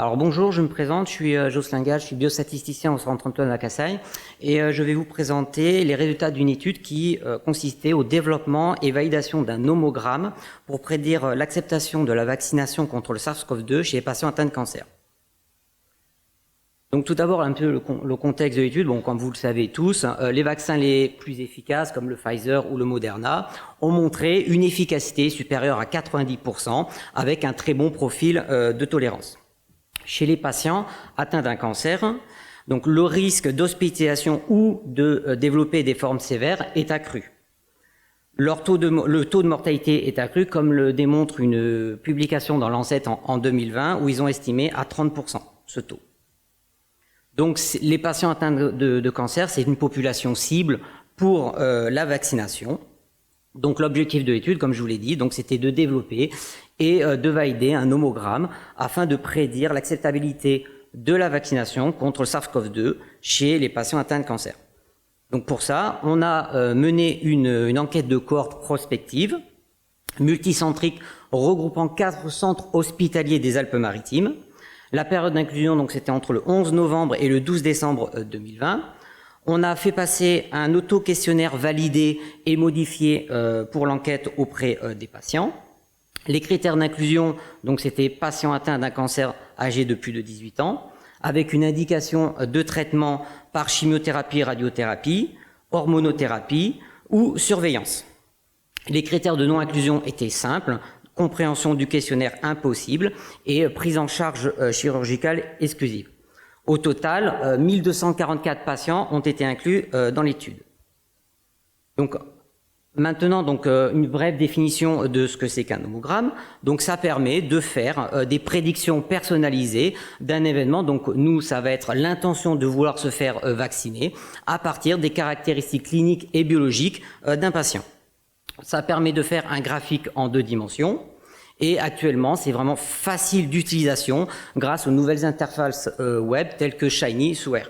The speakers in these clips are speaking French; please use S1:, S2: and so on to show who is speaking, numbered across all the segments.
S1: Alors bonjour, je me présente, je suis Jocelyn Gage, je suis biostatisticien au Centre Antoine Lacassagne et je vais vous présenter les résultats d'une étude qui consistait au développement et validation d'un nomogramme pour prédire l'acceptation de la vaccination contre le SARS-CoV-2 chez les patients atteints de cancer. Donc tout d'abord un peu le contexte de l'étude. Bon, comme vous le savez tous, les vaccins les plus efficaces comme le Pfizer ou le Moderna ont montré une efficacité supérieure à 90% avec un très bon profil de tolérance. Chez les patients atteints d'un cancer, donc le risque d'hospitalisation ou de développer des formes sévères est accru. Le taux de mortalité est accru, comme le démontre une publication dans Lancet en 2020, où ils ont estimé à 30% ce taux. Donc les patients atteints de cancer, c'est une population cible pour la vaccination. Donc l'objectif de l'étude, comme je vous l'ai dit, c'était de développer et de valider un nomogramme afin de prédire l'acceptabilité de la vaccination contre le SARS-CoV-2 chez les patients atteints de cancer. Donc pour ça, on a mené une enquête de cohorte prospective, multicentrique, regroupant 4 centres hospitaliers des Alpes-Maritimes. La période d'inclusion, c'était entre le 11 novembre et le 12 décembre 2020. On a fait passer un auto-questionnaire validé et modifié pour l'enquête auprès des patients. Les critères d'inclusion, c'était patients atteints d'un cancer âgés de plus de 18 ans, avec une indication de traitement par chimiothérapie, radiothérapie, hormonothérapie ou surveillance. Les critères de non-inclusion étaient simples, compréhension du questionnaire impossible et prise en charge chirurgicale exclusive. Au total, 1244 patients ont été inclus dans l'étude. Donc, maintenant, une brève définition de ce que c'est qu'un nomogramme. Donc, ça permet de faire des prédictions personnalisées d'un événement. Donc, nous, ça va être l'intention de vouloir se faire vacciner à partir des caractéristiques cliniques et biologiques d'un patient. Ça permet de faire un graphique en 2 dimensions. Et actuellement, c'est vraiment facile d'utilisation grâce aux nouvelles interfaces web telles que Shiny Square.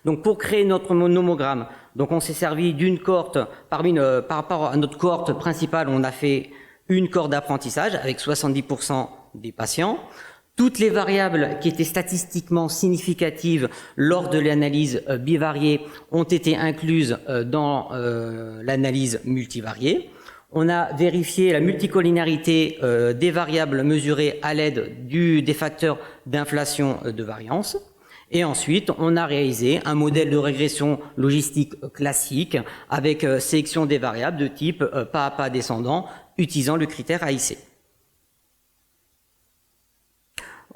S1: Donc, pour créer notre nomogramme, on s'est servi d'une cohorte, par rapport à notre cohorte principale, on a fait une cohorte d'apprentissage avec 70% des patients. Toutes les variables qui étaient statistiquement significatives lors de l'analyse bivariée ont été incluses dans l'analyse multivariée. On a vérifié la multicollinarité des variables mesurées à l'aide des facteurs d'inflation de variance. Et ensuite, on a réalisé un modèle de régression logistique classique avec sélection des variables de type pas à pas descendant utilisant le critère AIC.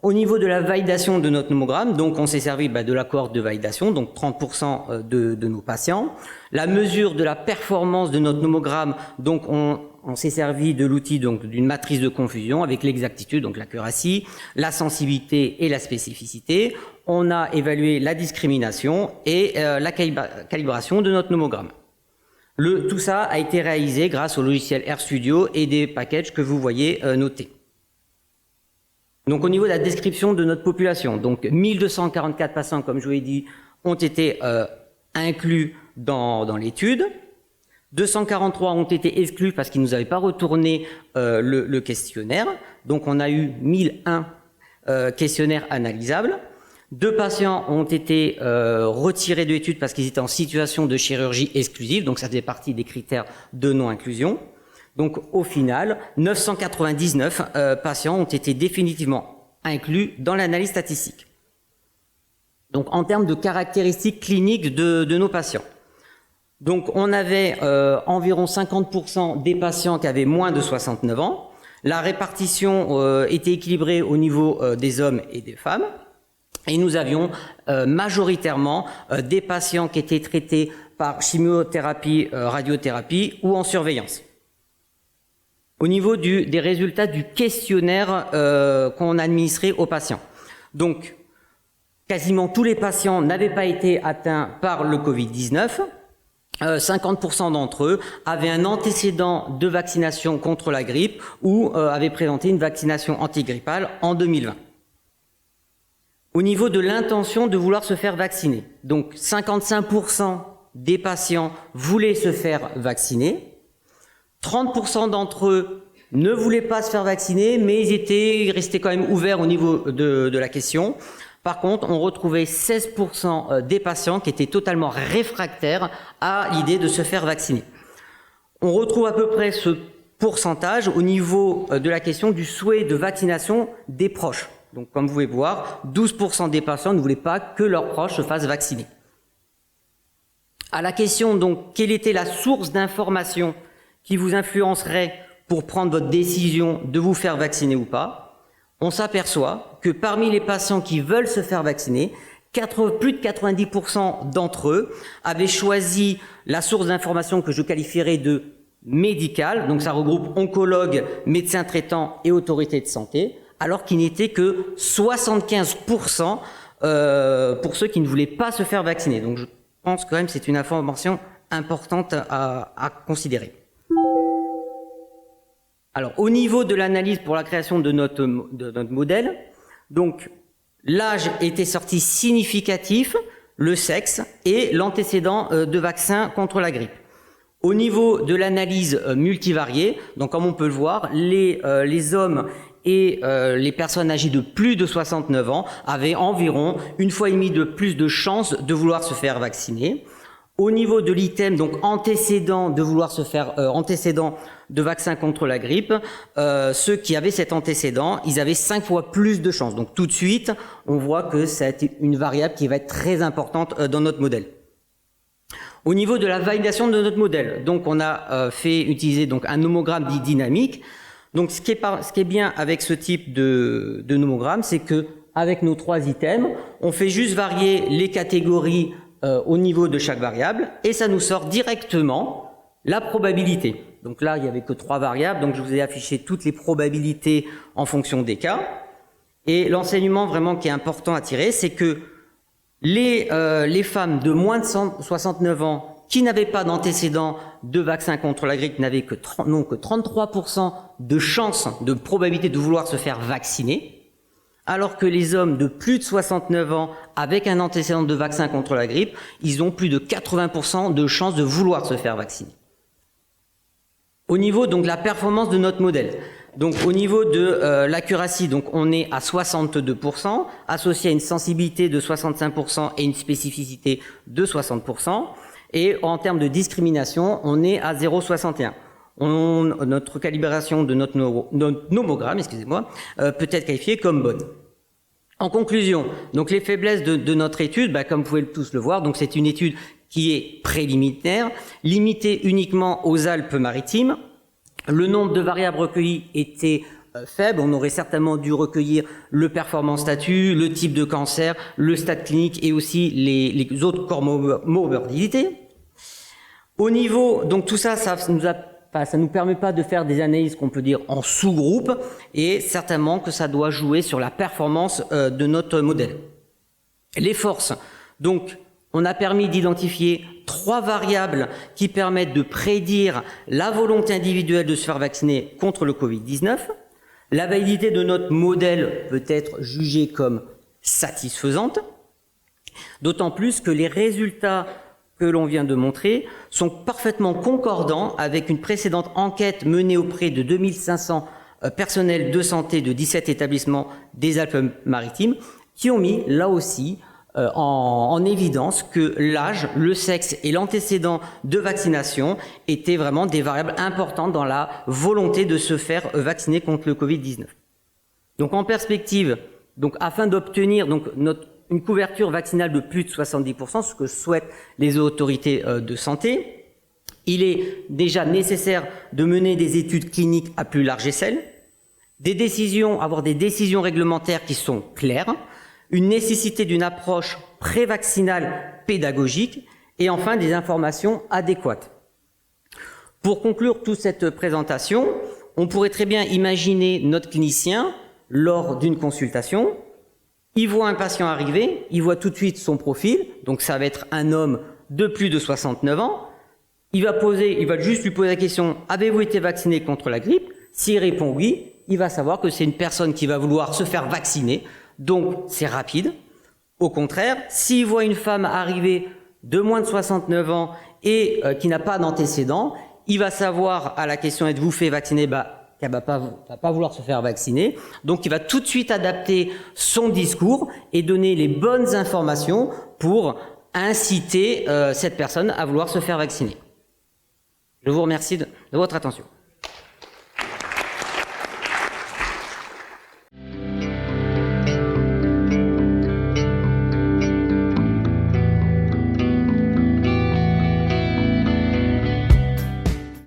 S1: Au niveau de la validation de notre nomogramme, on s'est servi de la cohorte de validation, donc 30% de nos patients. La mesure de la performance de notre nomogramme, on s'est servi de l'outil d'une matrice de confusion avec l'exactitude, donc l'accuracy, la sensibilité et la spécificité. On a évalué la discrimination et la calibration de notre nomogramme. Tout ça a été réalisé grâce au logiciel RStudio et des packages que vous voyez notés. Donc au niveau de la description de notre population, 1244 patients, comme je vous l'ai dit, ont été inclus dans l'étude. 243 ont été exclus parce qu'ils ne nous avaient pas retourné le questionnaire. Donc on a eu 1001 questionnaires analysables. 2 patients ont été retirés de l'étude parce qu'ils étaient en situation de chirurgie exclusive, donc ça faisait partie des critères de non-inclusion. Donc au final, 999 patients ont été définitivement inclus dans l'analyse statistique. Donc en termes de caractéristiques cliniques de nos patients. Donc on avait environ 50% des patients qui avaient moins de 69 ans. La répartition était équilibrée au niveau des hommes et des femmes. Et nous avions majoritairement des patients qui étaient traités par chimiothérapie, radiothérapie ou en surveillance. Au niveau des résultats du questionnaire qu'on administrait aux patients. Donc, quasiment tous les patients n'avaient pas été atteints par le Covid-19. 50% d'entre eux avaient un antécédent de vaccination contre la grippe ou avaient présenté une vaccination antigrippale en 2020. Au niveau de l'intention de vouloir se faire vacciner, donc 55% des patients voulaient se faire vacciner, 30% d'entre eux ne voulaient pas se faire vacciner, mais ils restaient quand même ouverts au niveau de la question. Par contre, on retrouvait 16% des patients qui étaient totalement réfractaires à l'idée de se faire vacciner. On retrouve à peu près ce pourcentage au niveau de la question du souhait de vaccination des proches. Donc, comme vous pouvez voir, 12% des patients ne voulaient pas que leurs proches se fassent vacciner. À la question, donc, quelle était la source d'information qui vous influencerait pour prendre votre décision de vous faire vacciner ou pas, on s'aperçoit que parmi les patients qui veulent se faire vacciner, plus de 90% d'entre eux avaient choisi la source d'information que je qualifierais de médicale, donc ça regroupe oncologues, médecins traitants et autorités de santé, alors qu'il n'était que 75% pour ceux qui ne voulaient pas se faire vacciner. Donc je pense quand même que c'est une information importante à considérer. Alors, au niveau de l'analyse pour la création de notre modèle, donc l'âge était sorti significatif, le sexe et l'antécédent de vaccin contre la grippe. Au niveau de l'analyse multivariée, donc comme on peut le voir, les hommes et les personnes âgées de plus de 69 ans avaient environ 1,5 fois de plus de chances de vouloir se faire vacciner. Au niveau de l'item, donc antécédent de vouloir se faire antécédent de vaccin contre la grippe, ceux qui avaient cet antécédent, ils avaient 5 fois plus de chances. Donc tout de suite, on voit que c'est une variable qui va être très importante dans notre modèle. Au niveau de la validation de notre modèle, donc on a fait utiliser donc un nomogramme dit dynamique. Donc ce qui est bien avec ce type de nomogramme, c'est que avec nos 3 items, on fait juste varier les catégories au niveau de chaque variable et ça nous sort directement la probabilité. Donc là, il n'y avait que 3 variables, donc je vous ai affiché toutes les probabilités en fonction des cas. Et l'enseignement vraiment qui est important à tirer, c'est que les femmes de moins de 69 ans qui n'avaient pas d'antécédent de vaccin contre la grippe n'avaient que 33% de chance, de probabilité de vouloir se faire vacciner, alors que les hommes de plus de 69 ans avec un antécédent de vaccin contre la grippe, ils ont plus de 80% de chances de vouloir se faire vacciner. Au niveau donc de la performance de notre modèle, donc au niveau de l'accuracy, donc on est à 62%, associé à une sensibilité de 65% et une spécificité de 60%, et en termes de discrimination, on est à 0,61. Notre calibration de notre nomogramme, excusez-moi, peut être qualifiée comme bonne. En conclusion, donc les faiblesses de notre étude, comme vous pouvez tous le voir, donc c'est une étude qui est préliminaire, limitée uniquement aux Alpes-Maritimes. Le nombre de variables recueillies était faible. On aurait certainement dû recueillir le performance statut, le type de cancer, le stade clinique et aussi les autres comorbidités. Au niveau, donc tout ça, ça nous permet pas de faire des analyses qu'on peut dire en sous-groupe et certainement que ça doit jouer sur la performance de notre modèle. Les forces, donc on a permis d'identifier 3 variables qui permettent de prédire la volonté individuelle de se faire vacciner contre le Covid-19. La validité de notre modèle peut être jugée comme satisfaisante, d'autant plus que les résultats que l'on vient de montrer sont parfaitement concordants avec une précédente enquête menée auprès de 2500 personnels de santé de 17 établissements des Alpes-Maritimes qui ont mis là aussi en évidence que l'âge, le sexe et l'antécédent de vaccination étaient vraiment des variables importantes dans la volonté de se faire vacciner contre le Covid-19. Donc en perspective, donc afin d'obtenir donc une couverture vaccinale de plus de 70%, ce que souhaitent les autorités de santé, il est déjà nécessaire de mener des études cliniques à plus large échelle, avoir des décisions réglementaires qui sont claires, une nécessité d'une approche pré-vaccinale pédagogique et enfin des informations adéquates. Pour conclure toute cette présentation, on pourrait très bien imaginer notre clinicien lors d'une consultation. Il voit un patient arriver, il voit tout de suite son profil, donc ça va être un homme de plus de 69 ans. Il va juste lui poser la question « Avez-vous été vacciné contre la grippe ?» S'il répond oui, il va savoir que c'est une personne qui va vouloir se faire vacciner, donc c'est rapide. Au contraire, s'il voit une femme arriver de moins de 69 ans et qui n'a pas d'antécédent, il va savoir à la question « Êtes-vous fait vacciner ?» qu'elle va pas vouloir se faire vacciner. Donc, il va tout de suite adapter son discours et donner les bonnes informations pour inciter cette personne à vouloir se faire vacciner. Je vous remercie de votre attention.